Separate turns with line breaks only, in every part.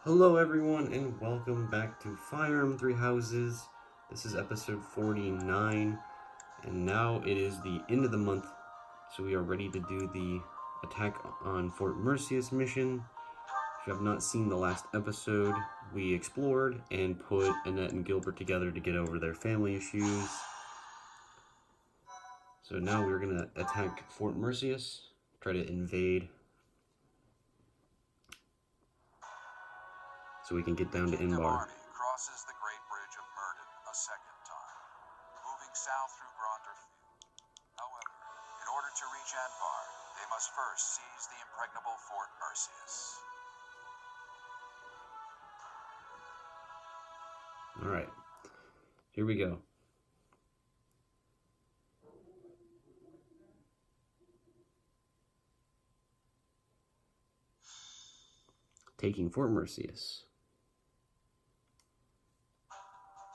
Hello everyone and welcome back to Fire Emblem Three Houses. This is episode 49 and now it is the end of the month, so we are ready to do the attack on Fort Merceus mission. If you have not seen the last episode, we explored and put Annette and Gilbert together to get over their family issues. So now we're going to attack Fort Merceus, try to invade, so we can get down to Inbar.
Crosses the Great Bridge of Murden a second time, moving south through Gronderfield. However, in order to reach Anbar, they must first seize the impregnable Fort Merceus.
Alright, here we go. Taking Fort Merceus.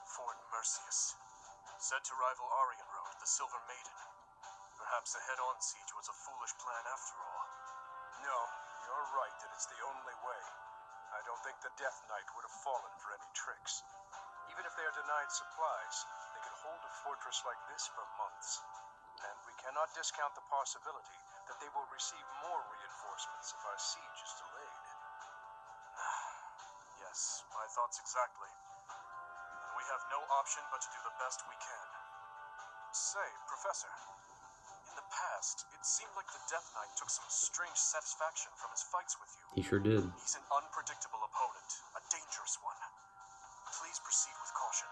Fort Merceus. Said to rival Arianrode, the Silver Maiden. Perhaps a head-on siege was a foolish plan after all.
No, you're right that it's the only way. I don't think the Death Knight would have fallen for any tricks. Even if they are denied supplies, they can hold a fortress like this for months. And we cannot discount the possibility that they will receive more reinforcements if our siege is delayed.
Yes, my thoughts exactly. We have no option but to do the best we can. Say, Professor, in the past, it seemed like the Death Knight took some strange satisfaction from his fights with you.
He sure did.
He's an unpredictable opponent, a dangerous one. Please proceed with caution.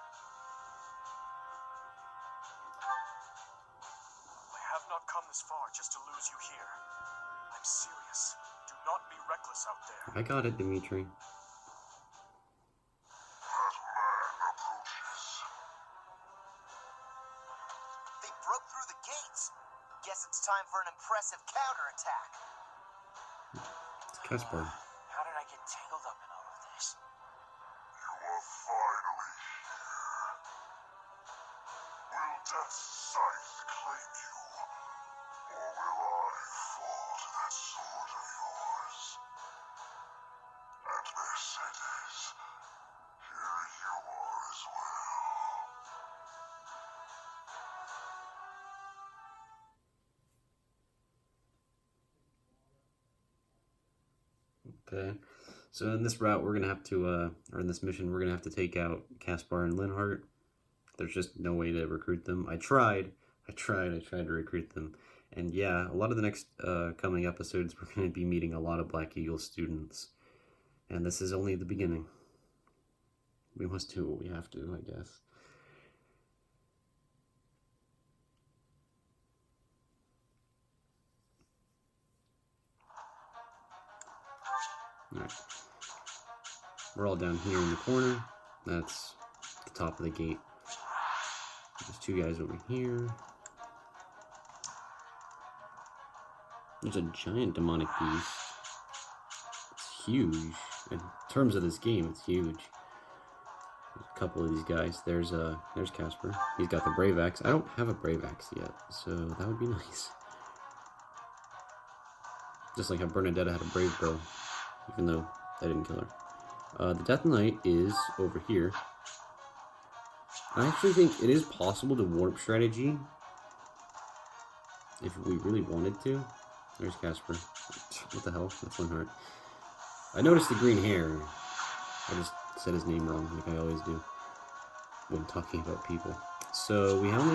I have not come this far just to lose you here. I'm serious. Do not be reckless out there.
I got it, Dimitri.
They broke through the gates. Guess it's time for an impressive counterattack.
It's Caspar.
How did I get tangled up in all of this?
You are finally here. Will Death's scythe claim you, or will I fall to that sword of yours? And Mercedes, here you are as well.
Okay, so in this route, we're gonna have to, or in this mission, we're gonna have to take out Caspar and Linhardt. There's just no way to recruit them. I tried to recruit them. And yeah, a lot of the next coming episodes, we're gonna be meeting a lot of Black Eagle students. And this is only the beginning. We must do what we have to, I guess. Alright. We're all down here in the corner. That's the top of the gate. There's two guys over here. There's a giant demonic beast. It's huge. In terms of this game, it's huge. There's a couple of these guys. There's Caspar. He's got the Brave Axe. I don't have a Brave Axe yet, so that would be nice. Just like how Bernadetta had a Brave Bow, even though I didn't kill her. The Death Knight is over here. I actually think it is possible to warp strategy if we really wanted to. There's Caspar. What the hell? That's Linhardt. I noticed the green hair. I just said his name wrong, like I always do when talking about people. So we have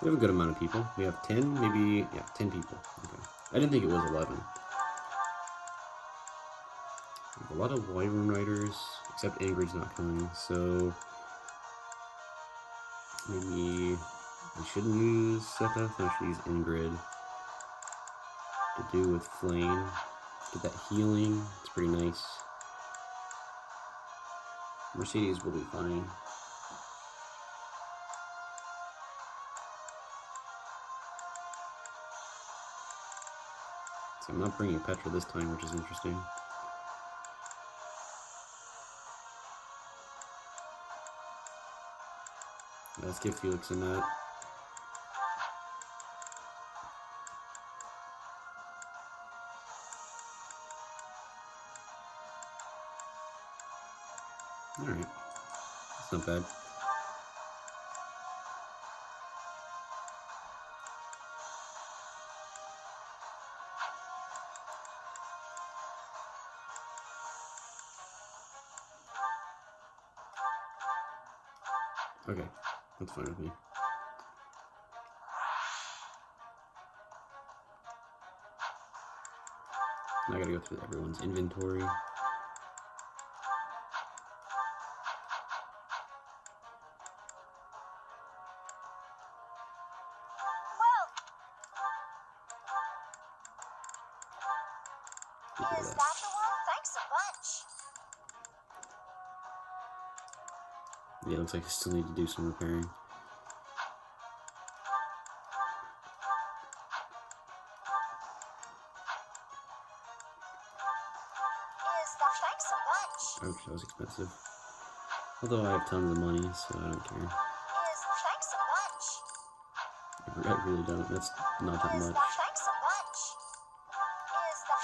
a good amount of people. We have 10, maybe, yeah, 10 people. Okay. I didn't think it was 11. We have a lot of Wyvern Riders, except Ingrid's not coming, so maybe I shouldn't use Sepeth, I should use Ingrid to do with Flame. Get that healing, it's pretty nice. Mercedes will be fine. So I'm not bringing Petra this time, which is interesting. Let's get Felix in that. Alright. That's not bad. Okay, that's fine with me. Now I gotta go through everyone's inventory.
Well, is that the one? Thanks a bunch.
Yeah, looks like I still need to do some repairing.
Thanks a bunch.
Ouch, that was expensive. Although I have tons of money, so I don't care.
Thanks a bunch.
I really don't. That's not that much.
Thanks a bunch.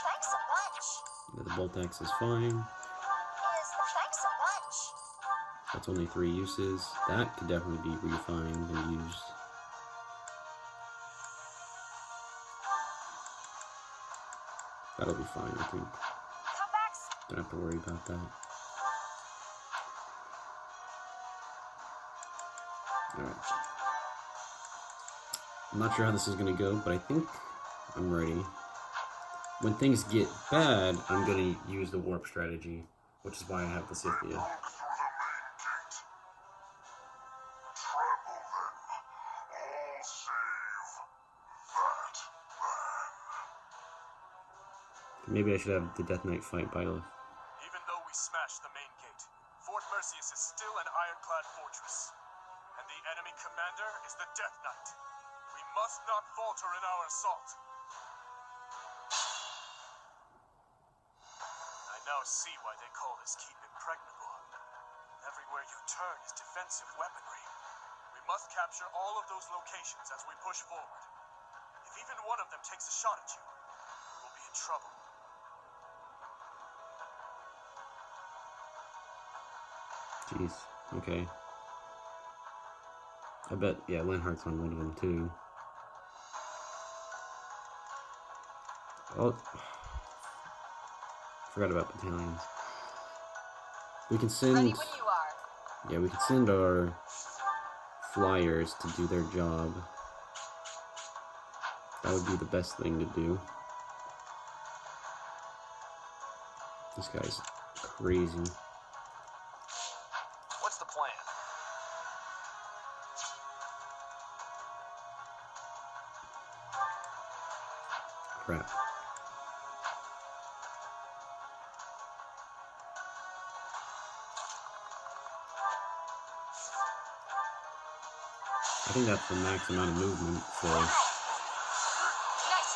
Thanks a bunch.
Yeah, the bolt axe is fine.
Thanks a bunch.
That's only 3 uses. That could definitely be refined and used. That'll be fine, I think.
Come back.
Don't have to worry about that. Alright. I'm not sure how this is going to go, but I think I'm ready. When things get bad, I'm going to use the warp strategy, which is why I have Lysithea.
Look through the main gate. Trample them. All save that man.
Maybe I should have the Death Knight fight Byleth.
Even though we smashed the main gate, Fort Merceus is still an ironclad fortress. And the enemy commander is the Death Knight. We must not falter in our assault. I now see why they call this keep impregnable. Everywhere you turn is defensive weaponry. We must capture all of those locations as we push forward. If even one of them takes a shot at you, we'll be in trouble.
Jeez, okay. I bet, yeah, Linhardt's on one of them too. Oh, forgot about battalions. We can send,
Ready when you are.
yeah, we can send our flyers to do their job. That would be the best thing to do. This guy's crazy.
What's the plan?
Crap. I think that's the max amount of movement, so...
Nice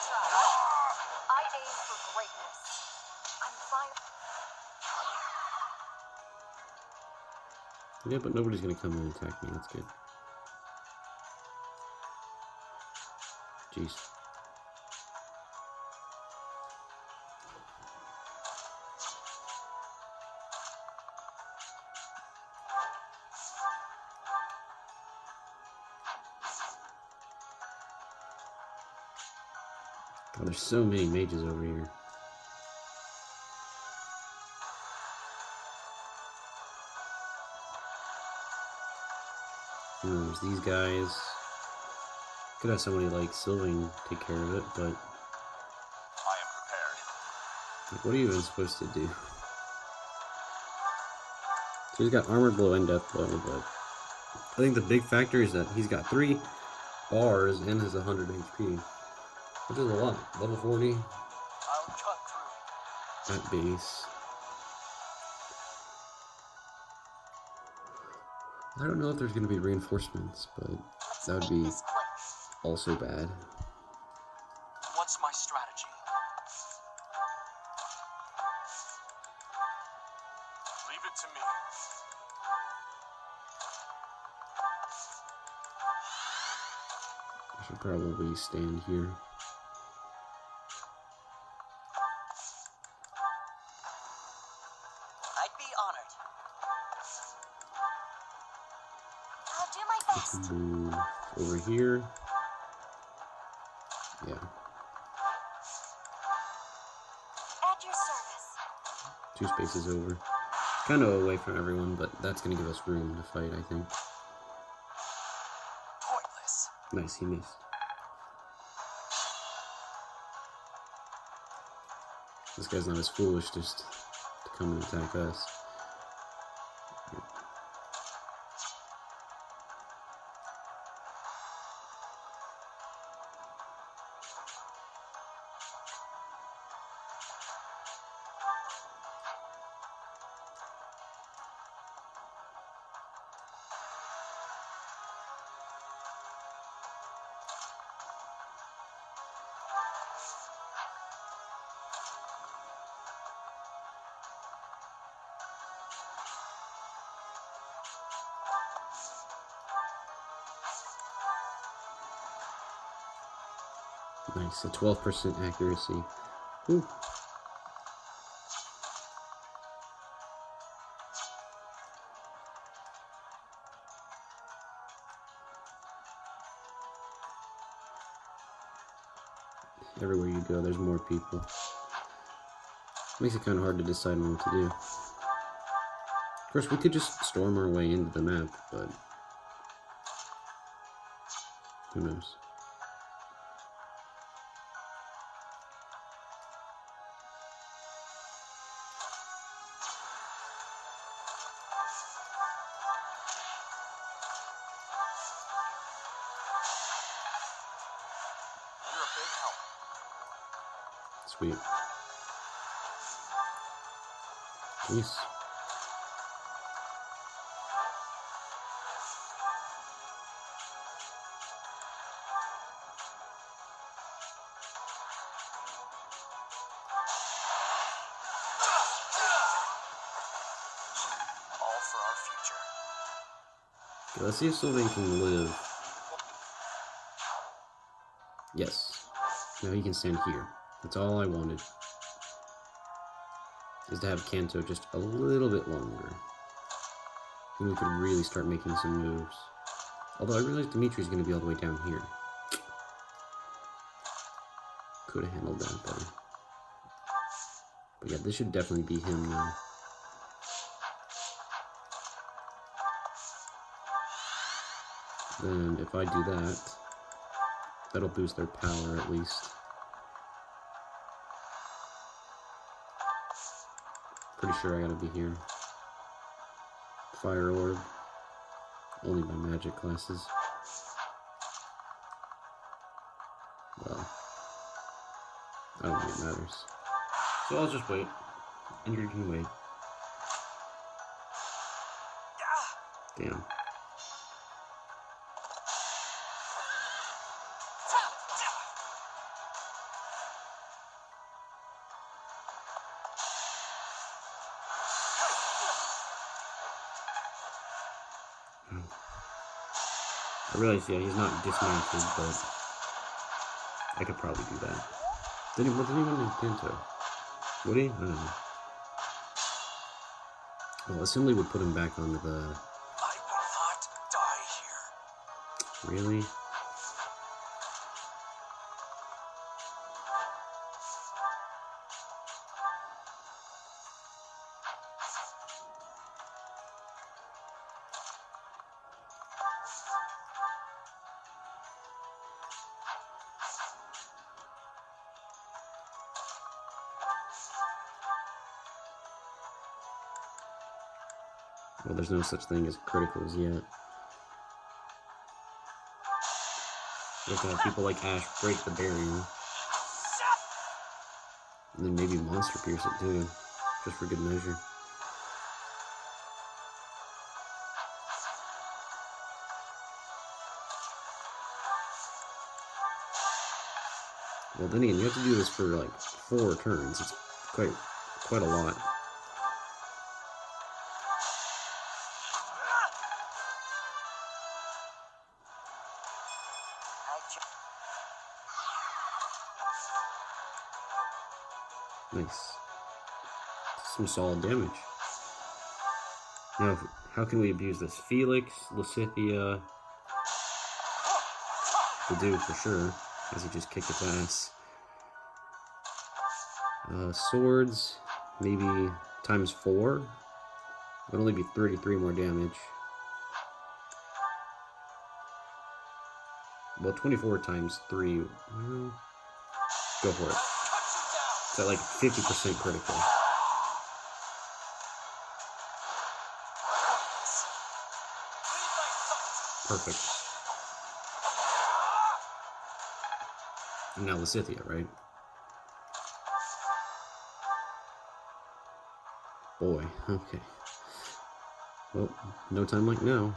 try. I aim for greatness. I'm fine.
Yeah, but nobody's gonna come and attack me, that's good. Jeez. God, there's so many mages over here. And there's these guys. Could have somebody like Sylvain take care of it, but...
I am prepared.
like, what are you even supposed to do? So he's got armored blow and death blow, but... I think the big factor is that he's got 3 bars and has 100 HP. Which is a lot. Level 40
I'll cut through.
at base. I don't know if there's going to be reinforcements, but that would be also bad.
What's my strategy? Leave it to me.
I should probably stand here.
I'd be honored.
I'll do my best.
Move over here. Yeah,
At your service.
2 spaces over. Kind of away from everyone, but that's going to give us room to fight, I think.
Pointless.
Nice, he missed. This guy's not as foolish just to come and attack us. Nice, a 12% accuracy. Whew. Everywhere you go, there's more people. Makes it kind of hard to decide on what to do. Of course, we could just storm our way into the map, but who knows?
You're a big help.
Sweet. Peace.
All for our future.
Okay, let's see if Sylvain can live. Yes. Now he can stand here. That's all I wanted. Is to have Kanto just a little bit longer. Then we could really start making some moves. Although I realize Dimitri's going to be all the way down here. Could have handled that better. But yeah, this should definitely be him now. Then if I do that, that'll boost their power at least. Pretty sure I gotta be here. Fire orb. Only by magic classes. Well, I don't think it matters. So I'll just wait. And you can wait. Damn. I realize, yeah, he's not dismounted, but I could probably do that. Didn't even do Kanto? Would he? I don't know. Well, assembly would put him back onto the...
I will not die here.
Really? Well, there's no such thing as criticals yet. We have to have people like Ash break the barrier. And then maybe Monster Pierce it too, just for good measure. Well, then again, you have to do this for like 4 turns. It's quite a lot. Nice. Some solid damage. Now, how can we abuse this? Felix, Lysithea. The dude for sure, as he just kicked its ass. Swords, maybe times 4. Would only be 33 more damage. Well, 24 times 3. Well, go for it. Is that like 50% critical? Perfect. And now Lysithea, right? Boy, okay. Well, no time like now.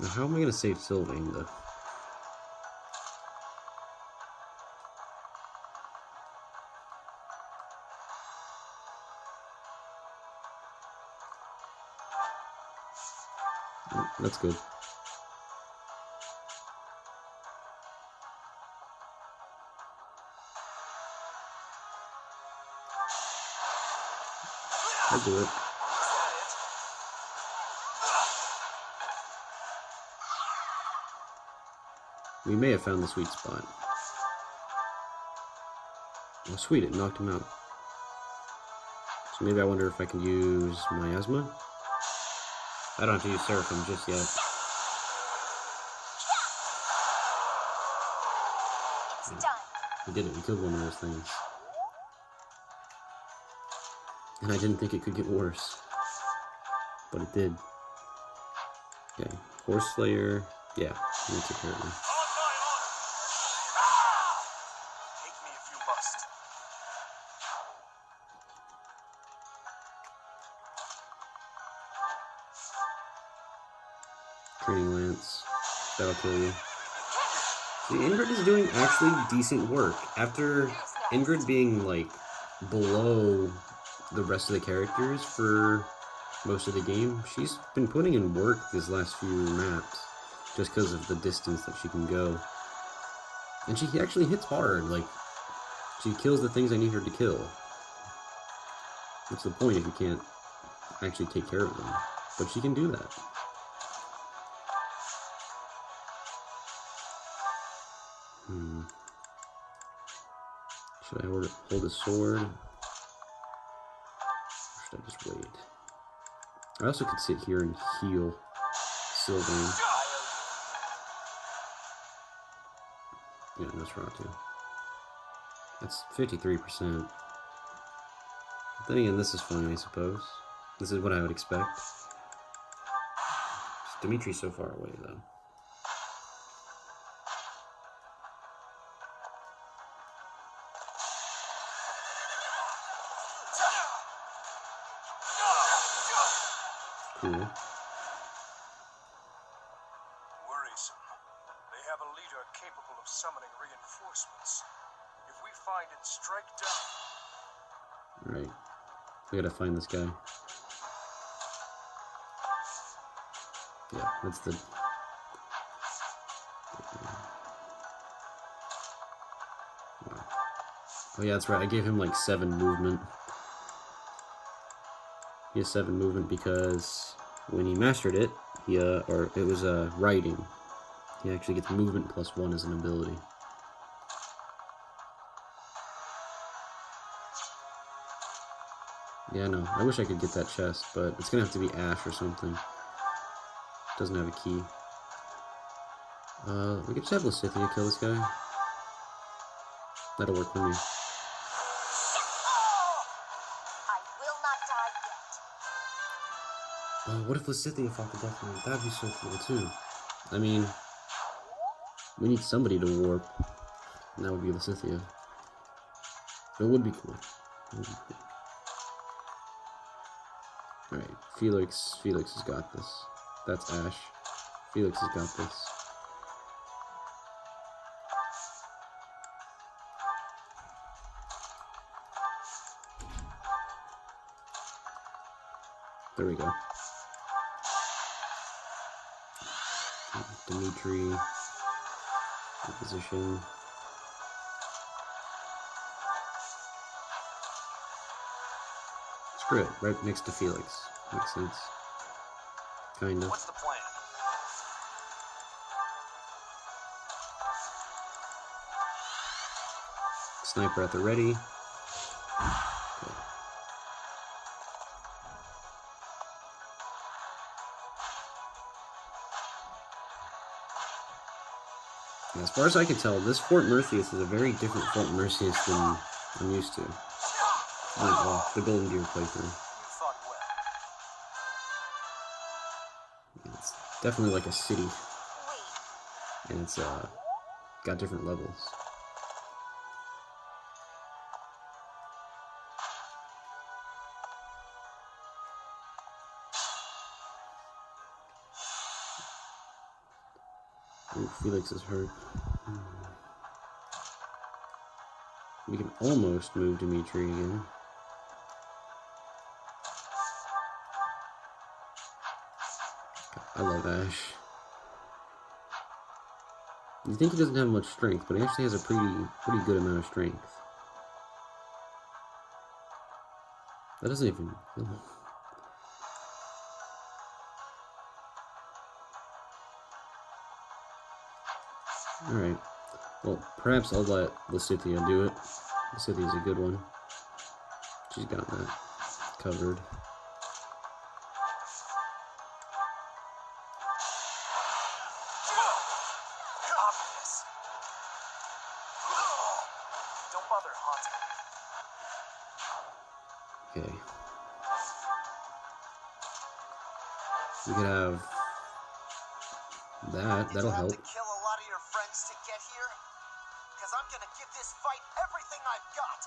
Now, how am I going to save Sylvain, though? Oh, that's good. I'll do it. We may have found the sweet spot. Oh, sweet, it knocked him out. So maybe I wonder if I can use Miasma? I don't have to use Seraphim just yet.
It's done.
We did it, we killed one of those things. And I didn't think it could get worse. But it did. Okay, Horse Slayer. Yeah, you need to take care of me.
Take me if you must.
Training Lance. That'll kill you. See, Ingrid is doing actually decent work. After Ingrid being, like, below the rest of the characters for most of the game, she's been putting in work these last few maps just because of the distance that she can go. And she actually hits hard. Like, she kills the things I need her to kill. What's the point if you can't actually take care of them? But she can do that. Should I hold his sword? Or should I just wait? I also could sit here and heal Sylvain. Yeah, that's right too. That's 53%. But then again, this is fine, I suppose. This is what I would expect. Dimitri's so far away, though. Cool.
Worrisome. They have a leader capable of summoning reinforcements. If we find it, strike down.
Alright. We gotta find this guy. Yeah, that's the... Wow. Oh yeah, that's right. I gave him like 7 movement. He has 7 movement because when he mastered it, he or it was riding. He actually gets movement +1 as an ability. Yeah, no. I wish I could get that chest, but it's gonna have to be Ash or something. Doesn't have a key. We could just have Lysithea kill this guy. That'll work for me. What if Lysithea fought the Death Knight? That'd be so cool too. I mean, we need somebody to warp, and that would be Lysithea. It would be cool. It would be cool. Alright, Felix has got this. That's Ash. Felix has got this. There we go. Dimitri. Good position. Screw it, right next to Felix. Makes sense. Kind of.
What's the plan?
Sniper at the ready. Okay. And as far as I can tell, this Fort Merceus is a very different Fort Merceus than I'm used to. Well, the Golden Deer playthrough.
You fought well.
It's definitely like a city,
Wait,
and it's got different levels. Ooh, Felix is hurt. We can almost move Dimitri again. I love Ash. You think he doesn't have much strength, but he actually has a pretty good amount of strength. That doesn't even... Alright. Well, perhaps I'll let Lysithea do it. Lysithea's a good one. She's got that covered.
Don't bother haunting me.
Okay. We could have that. That'll help.
Did you have to kill a lot of your friends to get here? Because I'm gonna give this fight everything I've got.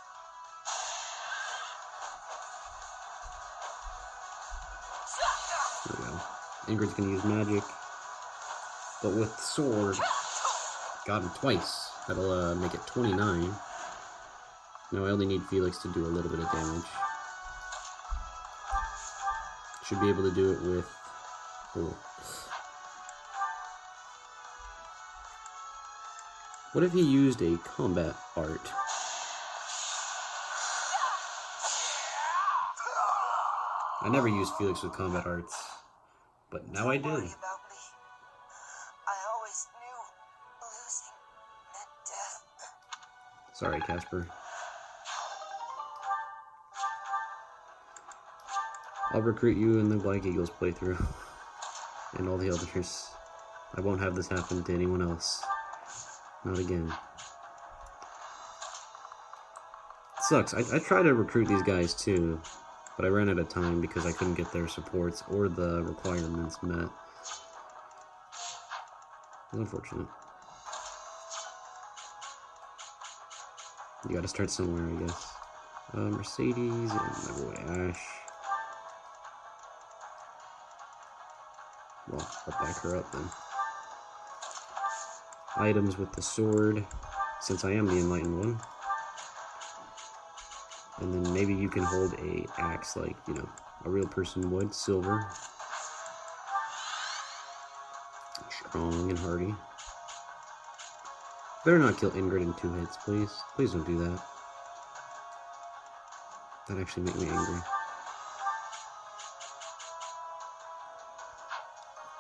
There we go. Ingrid's gonna use magic, but with sword. Got him twice. That'll make it 29. Now I only need Felix to do a little bit of damage. Should be able to do it with... Oh. What if he used a combat art? I never used Felix with combat arts, but now I
Don't worry
did.
about me. I always knew losing meant death.
Sorry, Caspar. I'll recruit you in the Black Eagles playthrough. And all the others. I won't have this happen to anyone else. Not again. It sucks. I tried to recruit these guys too, but I ran out of time because I couldn't get their supports or the requirements met. It's unfortunate. You gotta start somewhere, I guess. Mercedes and my boy Ash. Well, I'll back her up then. Items with the sword, since I am the enlightened one. And then maybe you can hold a axe like, you know, a real person would, silver. Strong and hardy. Better not kill Ingrid in 2 hits, please. Please don't do that. That'd actually make me angry.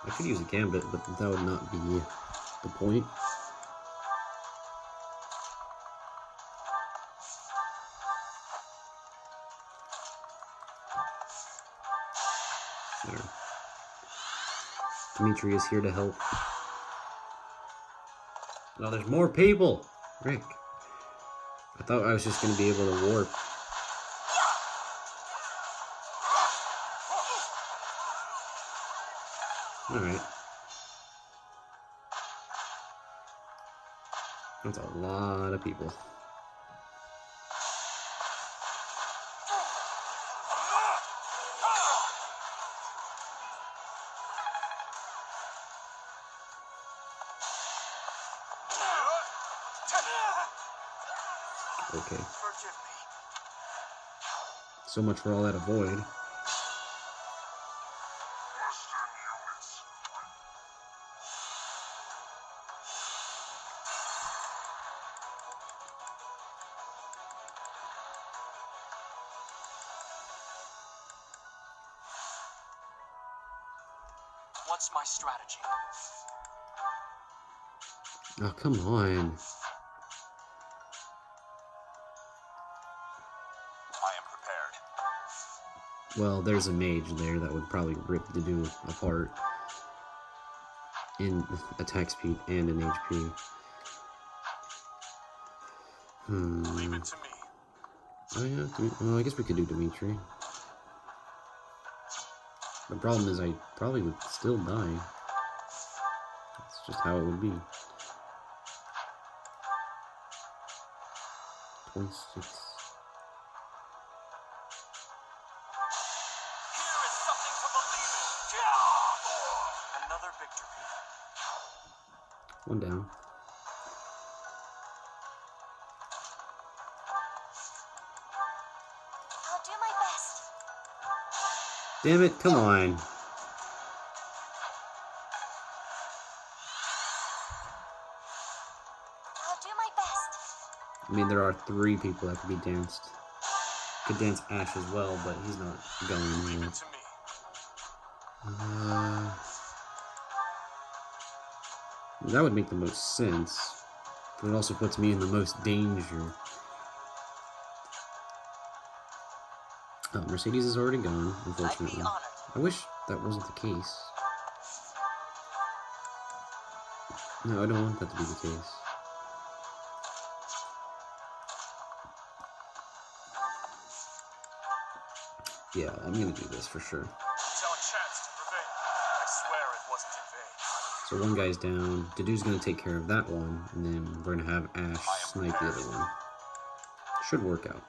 I could use a gambit, but that would not be the point. There. Dimitri is here to help. No, there's more people! Rick. I thought I was just going to be able to warp. Alright. That's a lot of people. Okay.
Forgive me.
So much for all that avoid.
Western units.
What's my strategy?
Oh, come on.
I am prepared.
Well, there's a mage there that would probably rip the duo apart in attack speed and in HP.
Leave it to me.
Oh yeah, well, I guess we could do Dimitri. The problem is I probably would still die. That's just how it would be. 26.
Here is something to believe in. Another victory.
One down.
I'll do my best.
Damn it, come on.
I'll do my best.
I mean, there are 3 people that could be danced. Could dance Ash as well, but he's not going
Leave
anywhere.
it to me.
That would make the most sense. But it also puts me in the most danger. Oh, Mercedes is already gone,
I'd
unfortunately.
be honored.
I wish that wasn't the case. No, I don't want that to be the case. Yeah, I'm gonna do this for sure.
It's our chance to prevail. I swear it wasn't in vain.
So one guy's down, Dedue's gonna take care of that one, and then we're gonna have Ash snipe the other one. Should work out.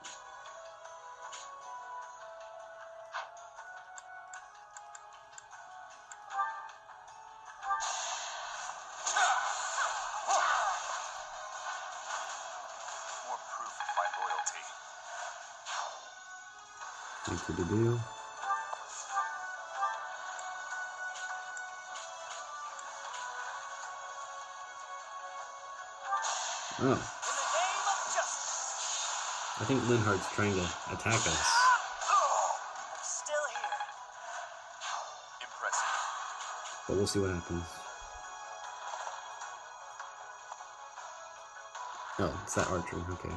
More proof of my loyalty.
Thank you, Dedue. Oh.
In the name of justice.
I think Linhardt's trying to attack us.
I'm still here.
Impressive.
But we'll see what happens. Oh, it's that archer, okay.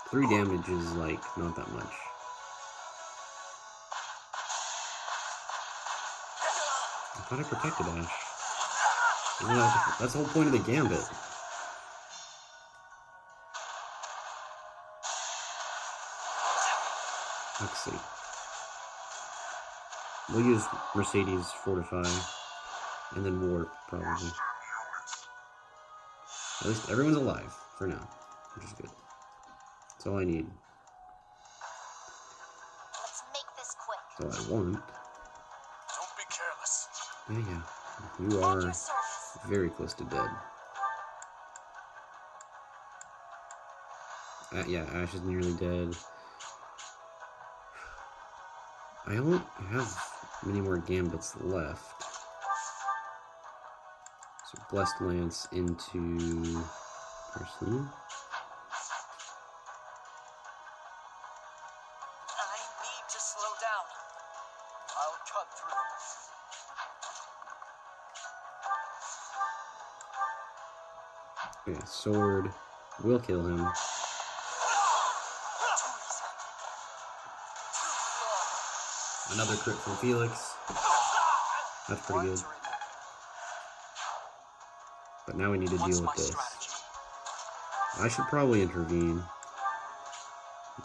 3 damage is, like, not that much. I thought I protected Ash. Isn't that, that's the whole point of the gambit. Let's see. We'll use Mercedes Fortify, and then Warp, probably. At least everyone's alive, for now, which is good. That's all I need.
Let's make this quick.
That's all I want.
Don't be careless.
Yeah. You
At
are
your service.
very close to dead. Yeah, Ash is nearly dead. I don't have many more gambits left. So Blessed Lance into Person.
I need to slow down. I'll cut through.
Okay, sword will kill him. Another crit from Felix. That's pretty good. But now we need to deal with this. I should probably intervene.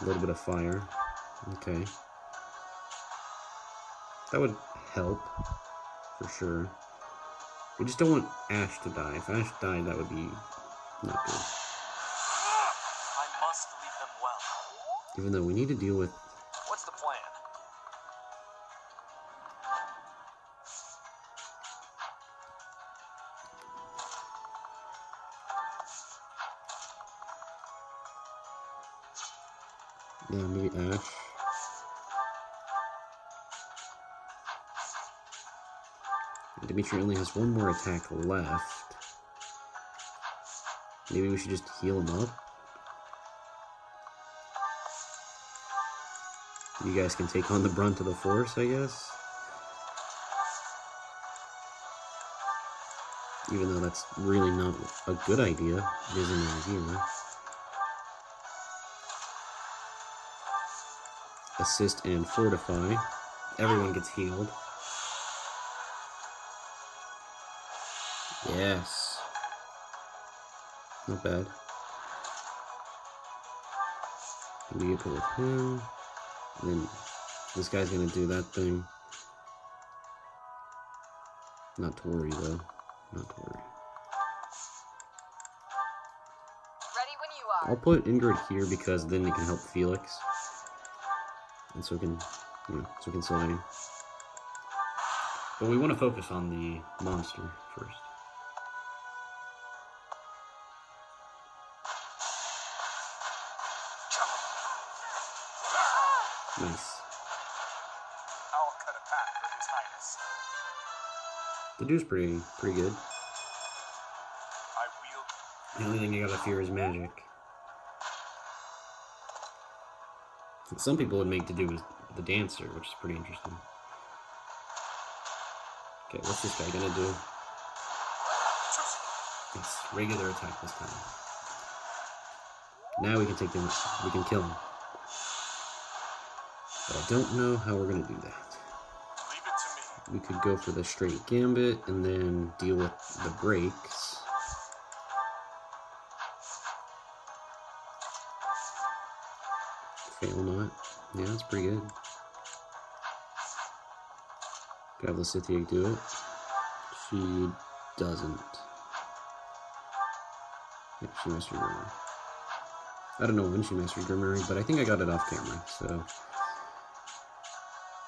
A little bit of fire. Okay. That would help, for sure. We just don't want Ash to die. If Ash died, that would be not good.
I must lead them well.
Even though we need to deal with...
What's the plan?
Yeah, maybe Ash. Dimitri only has 1 more attack left. Maybe we should just heal him up. You guys can take on the brunt of the force, I guess. Even though that's really not a good idea. It is an idea. Assist and fortify. Everyone gets healed. Yes. Not bad. We get with him. And then this guy's gonna do that thing. Not to worry though. Not to worry.
Ready when you are.
I'll put Ingrid here because then it can help Felix. And so it can, you know, so it can slide. But we want to focus on the monster first. Nice.
I'll cut a path for His Highness.
The dude's pretty good.
I wield.
The only thing you gotta fear is magic. Some people would make to do is the dancer, which is pretty interesting. Okay, what's this guy gonna do? It's regular attack this time. Now we can take him. We can kill him. But I don't know how we're gonna do that.
Leave it to me.
We could go for the straight gambit and then deal with the breaks. Fail not. Yeah, that's pretty good. Could have Lysithea do it. She doesn't. Yeah, she mastered Grimmery. I don't know when she mastered Grimmery, but I think I got it off camera, so.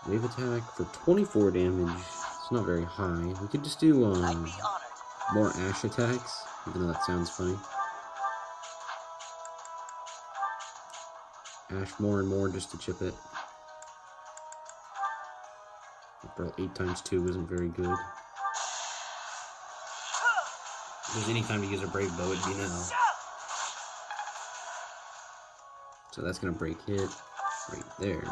Wave attack for 24 damage. It's not very high. We could just do more ash attacks, even though that sounds funny. Ash more and more just to chip it. Bro, 8 times 2 isn't very good. If there's any time to use a brave bow, it'd be now. So that's gonna break hit right there.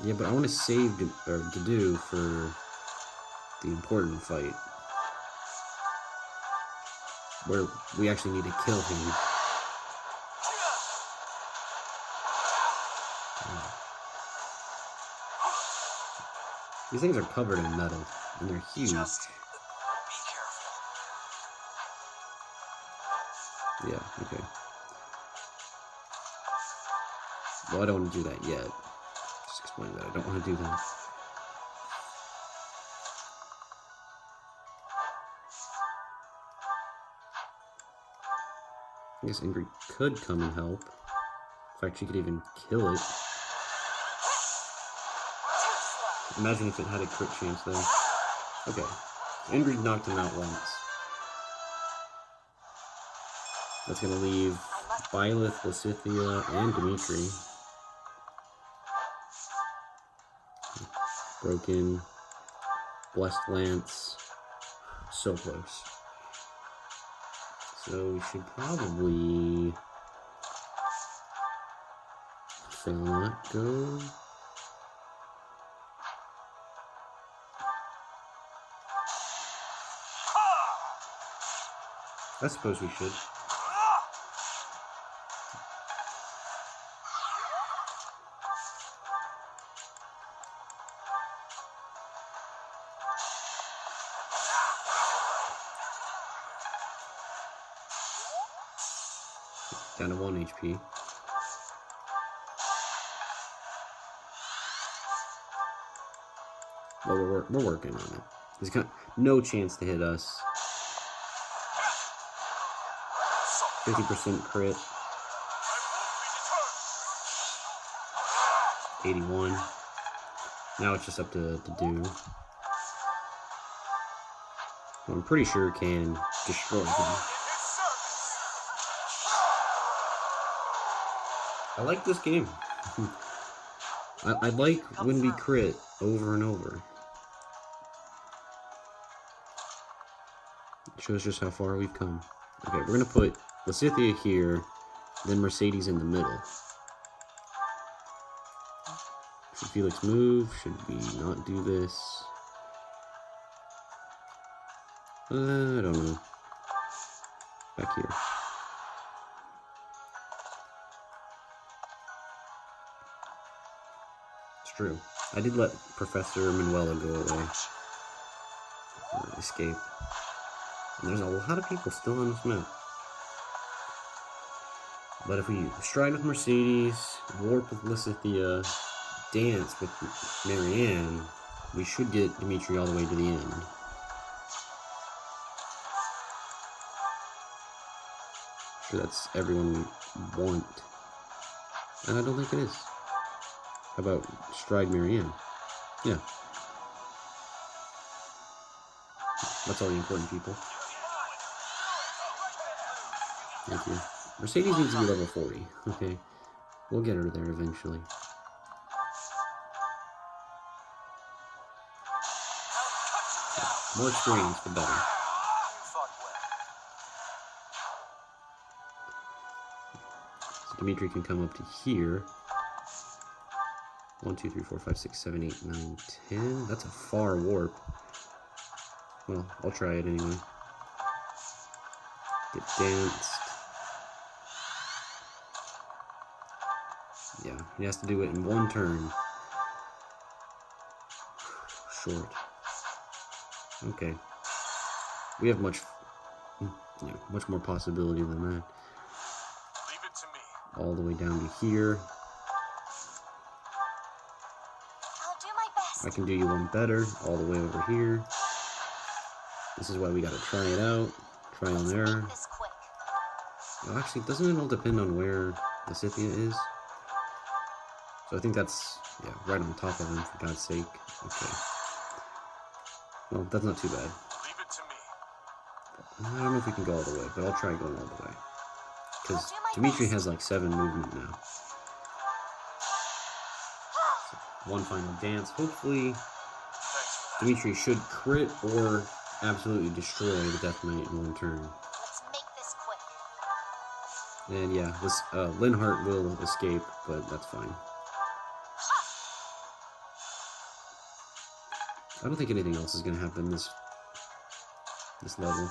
Yeah, but I want to save to do for the important fight. Where we actually need to kill him. These things are covered in metal, and they're huge.
Just be careful.
Yeah, okay. Well, I don't want to do that yet. Just explain that I don't want to do that. I guess Ingrid could come and help. In fact, she could even kill it. Imagine if it had a crit chance though. Okay. Ingrid knocked him out once. That's gonna leave Byleth, Lysithea, and Dimitri. Broken. Blessed Lance. So close. So we should probably fail not go. I suppose we should. Down to 1 HP. Well, we're working on it. There's got no chance to hit us. 50% crit. 81. Now it's just up to do. I'm pretty sure it can destroy him. I like this game. I like when we crit over and over. It shows just how far we've come. Okay, we're gonna put Lysithea here, then Mercedes in the middle. Should Felix move? Should we not do this? I don't know. Back here. It's true. I did let Professor Manuela go away. Or escape. And there's a lot of people still on this map. But if we stride with Mercedes, warp with Lysithea, dance with Marianne, we should get Dimitri all the way to the end. Sure, that's everyone we want. And I don't think it is. How about stride Marianne? Yeah. That's all the important people. Thank you. Mercedes needs to be level 40. Okay. We'll get her there eventually. More experience, the better. So Dimitri can come up to here. 1, 2, 3, 4, 5, 6, 7, 8, 9, 10. That's a far warp. Well, I'll try it anyway. Get danced. Yeah, he has to do it in one turn. Short. Okay. We have much more possibility than that.
Leave it to me.
All the way down to here.
I'll do my best.
I can do you one better. All the way over here. This is why we gotta try it out. Trial and error.
Make this quick.
Well, actually, doesn't it all depend on where Lysithea is? So I think that's, yeah, right on top of him, for God's sake. Okay. Well, that's not too bad.
Leave it to me.
I don't know if we can go all the way, but I'll try going all the way. Because Dimitri has like 7 movement now. So, one final dance. Hopefully, Dimitri should crit or absolutely destroy the Death Knight in one turn.
Let's make this quick.
And yeah, this Linhardt will escape, but that's fine. I don't think anything else is gonna happen this level.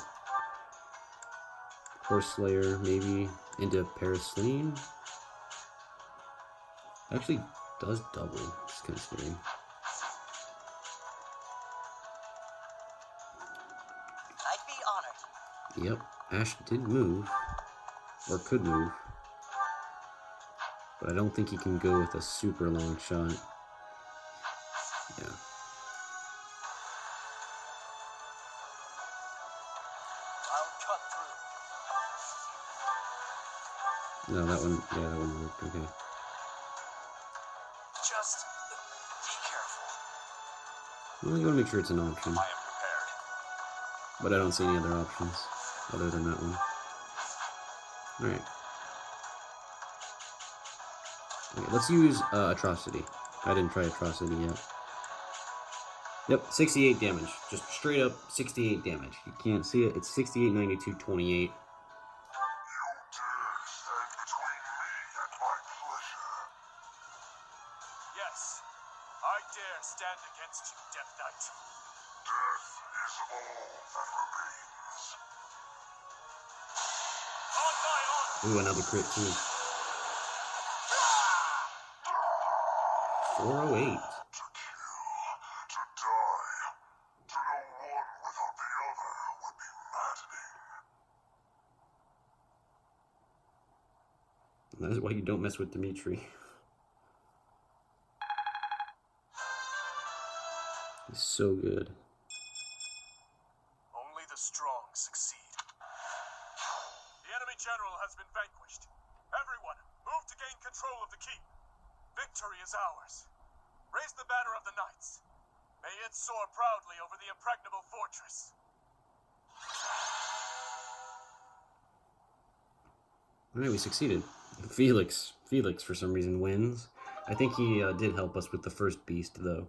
Horse Slayer, maybe into Paraslein. Actually does double. It's kind of scary.
I'd be honored.
Yep, Ash did move, or could move, but I don't think he can go with a super long shot. Yeah. No, that one, yeah, that one worked, okay.
Just be careful.
Well, you want to make sure it's an option.
I am prepared.
But I don't see any other options other than that one. Alright. Okay, let's use Atrocity. I didn't try Atrocity yet. Yep, 68 damage. Just straight up 68 damage. You can't see it. It's 68, 92, 28.
Yes, I dare stand against you, Death Knight.
Death is all that remains.
On my honor!
Ooh, another crit too. 408.
To die. To know one without the other would be maddening.
That is why you don't mess with Dimitri. He's so good.
Only the strong succeed. The enemy general has been vanquished. Everyone, move to gain control of the keep. Victory is ours. Raise the banner of the knights. May it soar proudly over the impregnable fortress.
Alright, we succeeded. Felix, for some reason, wins. I think he did help us with the first beast, though.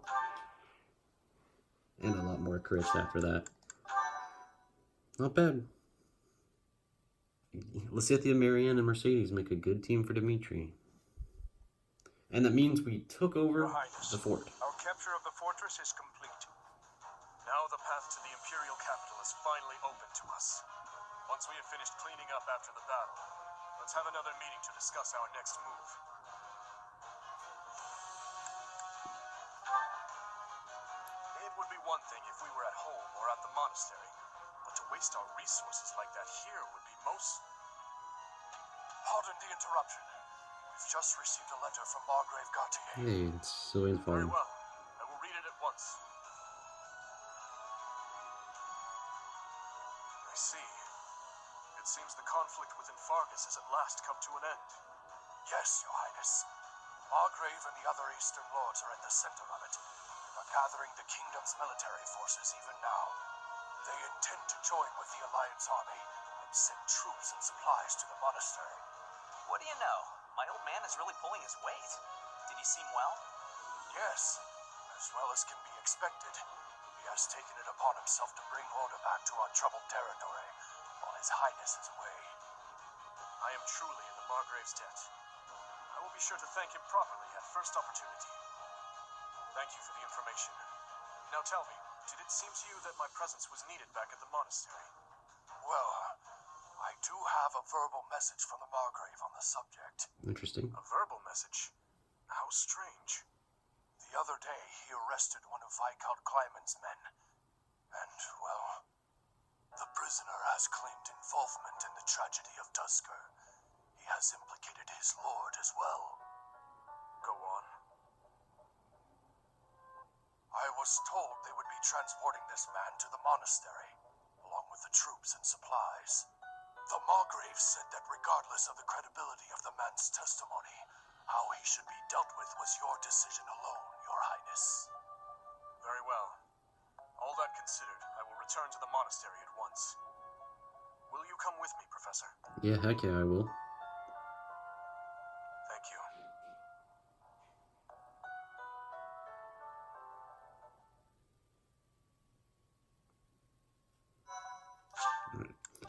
And a lot more crits after that. Not bad. Lysithea, Marianne, and Mercedes make a good team for Dimitri. And that means we took over
Your Highness,
the fort.
our capture of the fortress is complete.
Now the path to the Imperial capital is finally open to us. Once we have finished cleaning up after the battle, let's have another meeting to discuss our next move. It would be one thing if we were at home or at the monastery, but to waste our resources like that here would be most...
Pardon the interruption. We've just received a letter from Margrave Gautier.
Hey, it's so
Very
info.
well. I will read it at once. I see. It seems the conflict within Fargus has at last come to an end.
Yes, Your Highness. Margrave and the other Eastern Lords are at the center of it, and are gathering the kingdom's military forces even now. They intend to join with the Alliance army and send troops and supplies to the monastery.
What do you know? My old man is really pulling his weight. Did he seem well?
Yes, as well as can be expected. He has taken it upon himself to bring order back to our troubled territory, while His Highness is away.
I am truly in the Margrave's debt. I will be sure to thank him properly at first opportunity. Thank you for the information. Now tell me, did it seem to you that my presence was needed back at the monastery?
Well, I do have a verbal message from the Margrave on the subject.
Interesting.
A verbal message? How strange.
The other day, he arrested one of Viscount Kleiman's men. And, well, the prisoner has claimed involvement in the tragedy of Tusker. He has implicated his lord as well.
Go on.
I was told they would be transporting this man to the monastery, along with the troops and supplies. The Margrave said that regardless of the credibility of the man's testimony, how he should be dealt with was your decision alone, Your Highness.
Very well. All that considered, I will return to the monastery at once. Will you come with me, Professor?
Yeah, heck yeah, I will.
Thank you.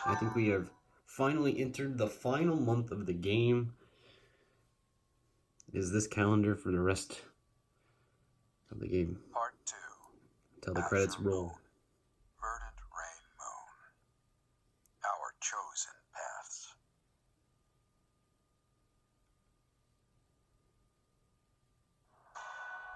I think we have finally entered the final month of the game. Is this calendar for the rest of the game?
Part 2.
Until the credits roll.
Verdant Rain Moon. Our chosen paths.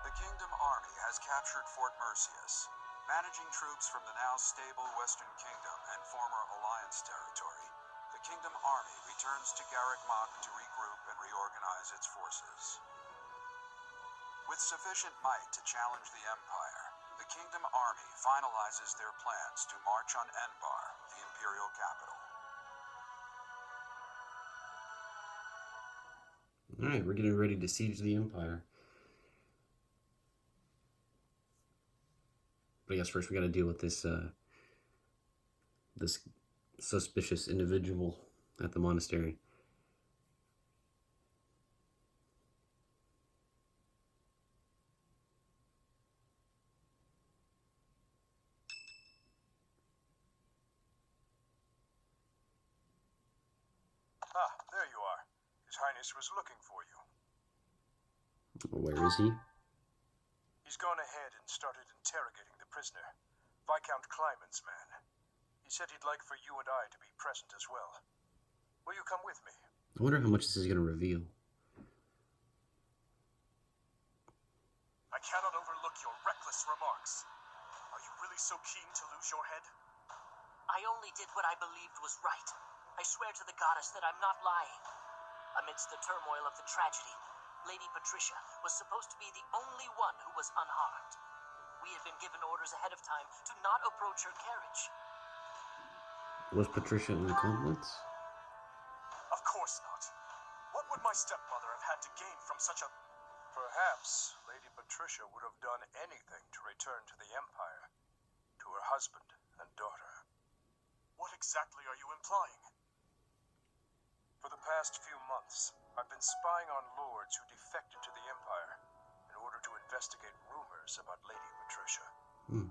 The Kingdom Army has captured Fort Merceus, managing troops from the now stable Western Kingdom and former Alliance territory. The Kingdom Army returns to Garrick Mach to regroup and reorganize its forces. With sufficient might to challenge the Empire, the Kingdom Army finalizes their plans to march on Enbar, the Imperial capital.
Alright, we're getting ready to siege the Empire. But I guess first we gotta deal with this, this suspicious individual at the monastery.
Ah, there you are. His Highness was looking for you.
Where is he?
He's gone ahead and started interrogating the prisoner, Viscount Kleiman's man. He said he'd like for you and I to be present as well. Will you come with me?
I wonder how much this is going to reveal.
I cannot overlook your reckless remarks. Are you really so keen to lose your head?
I only did what I believed was right. I swear to the goddess that I'm not lying. Amidst the turmoil of the tragedy, Lady Patricia was supposed to be the only one who was unharmed. We had been given orders ahead of time to not approach her carriage.
Was Patricia in the compliments?
Of course not. What would my stepmother have had to gain from such a...
Perhaps Lady Patricia would have done anything to return to the Empire, to her husband and daughter.
What exactly are you implying?
For the past few months, I've been spying on lords who defected to the Empire in order to investigate rumors about Lady Patricia.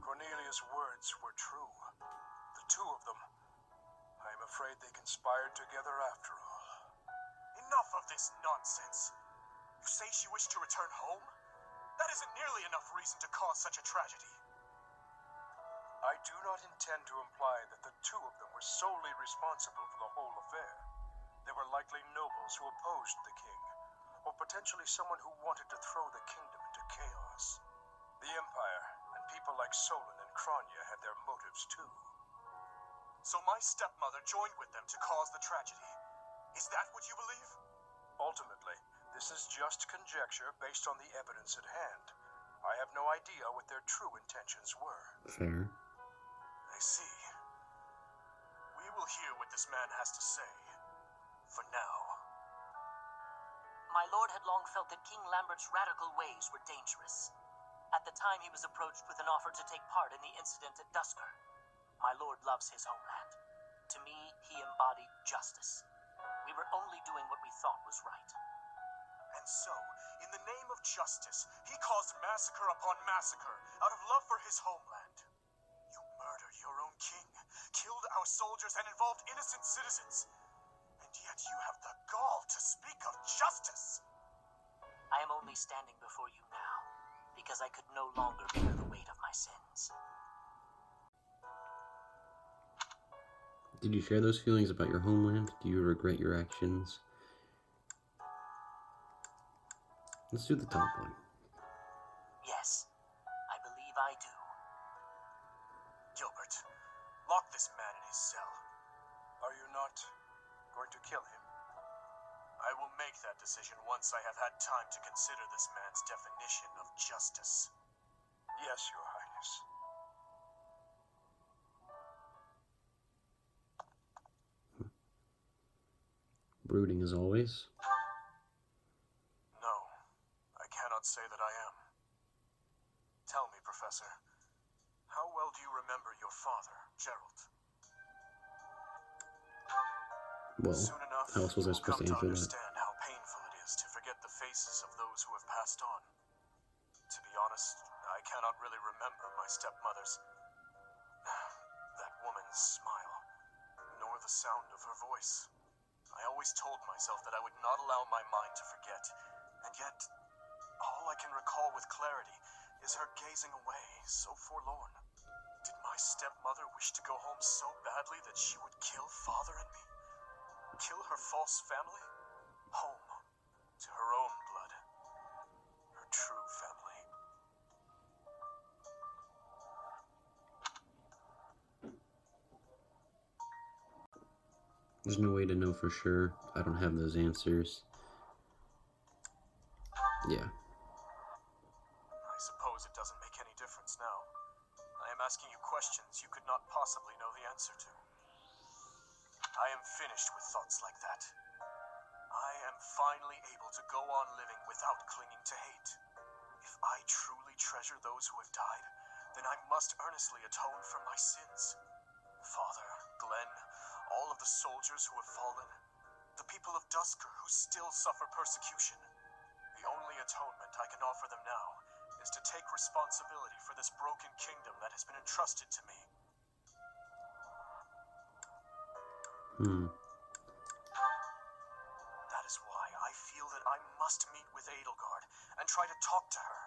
Cornelia's words were true. The two of them, I am afraid they conspired together after all.
Enough of this nonsense. You say she wished to return home? That isn't nearly enough reason to cause such a tragedy.
I do not intend to imply that the two of them were solely responsible for the whole affair. They were likely nobles who opposed the king, or potentially someone who wanted to throw the kingdom into chaos. The Empire and people like Solon and Kranya had their motives too.
So my stepmother joined with them to cause the tragedy. Is that what you believe?
Ultimately, this is just conjecture based on the evidence at hand. I have no idea what their true intentions were.
Fair.
I see. We will hear what this man has to say. For now.
My lord had long felt that King Lambert's radical ways were dangerous. At the time, he was approached with an offer to take part in the incident at Dusker. My lord loves his homeland. To me, he embodied justice. We were only doing what we thought was right.
And so, in the name of justice, he caused massacre upon massacre out of love for his homeland. You murdered your own king, killed our soldiers, and involved innocent citizens. And yet you have the gall to speak of justice.
I am only standing before you now because I could no longer bear the weight of my sins.
Did you share those feelings about your homeland? Do you regret your actions? Let's do the top one.
Yes, I believe I do.
Gilbert, lock this man in his cell.
Are you not going to kill him?
I will make that decision once I have had time to consider this man's definition of justice.
Yes, Your Highness.
Brooding as always.
No, I cannot say that I am. Tell me, Professor, how well do you remember your father, Gerald?
Well,
Soon enough,
how else was I
you will
supposed
come
to
to
answer that?
understand how painful it is to forget the faces of those who have passed on. To be honest, I cannot really remember my stepmother's. That woman's smile, nor the sound of her voice. I always told myself that I would not allow my mind to forget, and yet, all I can recall with clarity is her gazing away, so forlorn. Did my stepmother wish to go home so badly that she would kill father and me? Kill her false family? Home, to her own blood. Her true family.
There's no way to know for sure. I don't have those answers. Yeah.
I suppose it doesn't make any difference now. I am asking you questions you could not possibly know the answer to. I am finished with thoughts like that. I am finally able to go on living without clinging to hate. If I truly treasure those who have died, then I must earnestly atone for my sins. Father, Glenn, all of the soldiers who have fallen, the people of Dusker who still suffer persecution. The only atonement I can offer them now is to take responsibility for this broken kingdom that has been entrusted to me. That is why I feel that I must meet with Edelgard and try to talk to her.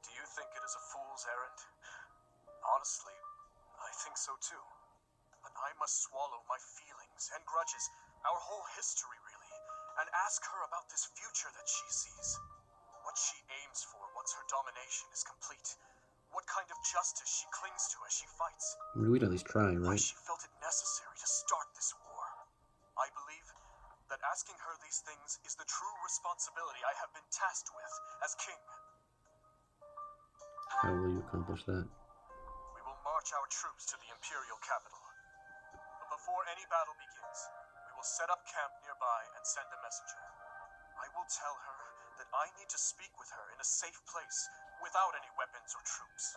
Do you think it is a fool's errand? Honestly, I think so too. But I must swallow my feelings and grudges, our whole history really, and ask her about this future that she sees. What she aims for once her domination is complete. What kind of justice she clings to as she fights.
We'd at least try,
Why
right?
she felt it necessary to start this war. I believe that asking her these things is the true responsibility I have been tasked with as king.
How will you accomplish that?
We will march our troops to the imperial capital. But before any battle begins, we will set up camp nearby and send a messenger. I will tell her that I need to speak with her in a safe place without any weapons or troops.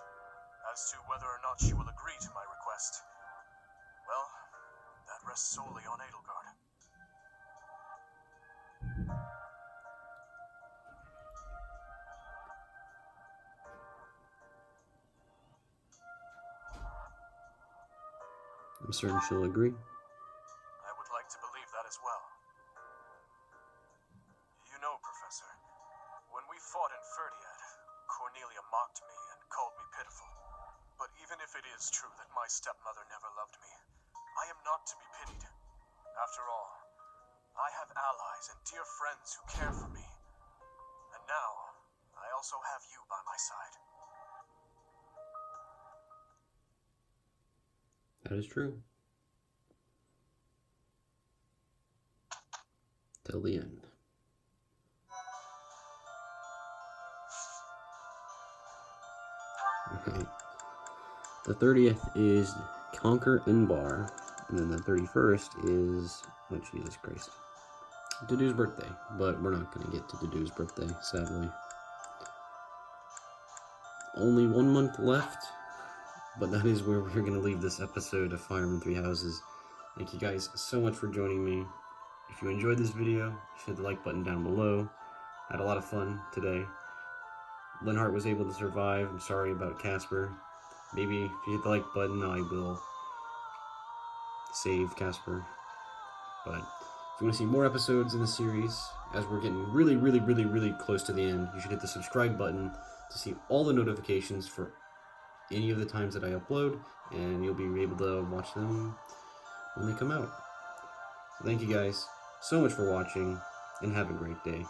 As to whether or not she will agree to my request, well, that rests solely on Edelgard.
I'm certain she'll agree.
mocked me and called me pitiful. But even if it is true that my stepmother never loved me, I am not to be pitied. After all, I have allies and dear friends who care for me. And now, I also have you by my side.
That is true. Till the end. Okay. The 30th is Conquer Inbar, and then the 31st is, oh Jesus Christ, Dudu's birthday, but we're not going to get to Dudu's birthday, sadly. Only 1 month left, but that is where we're going to leave this episode of Fire Emblem Three Houses. Thank you guys so much for joining me. If you enjoyed this video, hit the like button down below. I had a lot of fun today. Linhardt was able to survive. I'm sorry about Caspar. Maybe if you hit the like button, I will save Caspar. But if you want to see more episodes in the series, as we're getting really close to the end, you should hit the subscribe button to see all the notifications for any of the times that I upload, and you'll be able to watch them when they come out. So thank you guys so much for watching, and have a great day.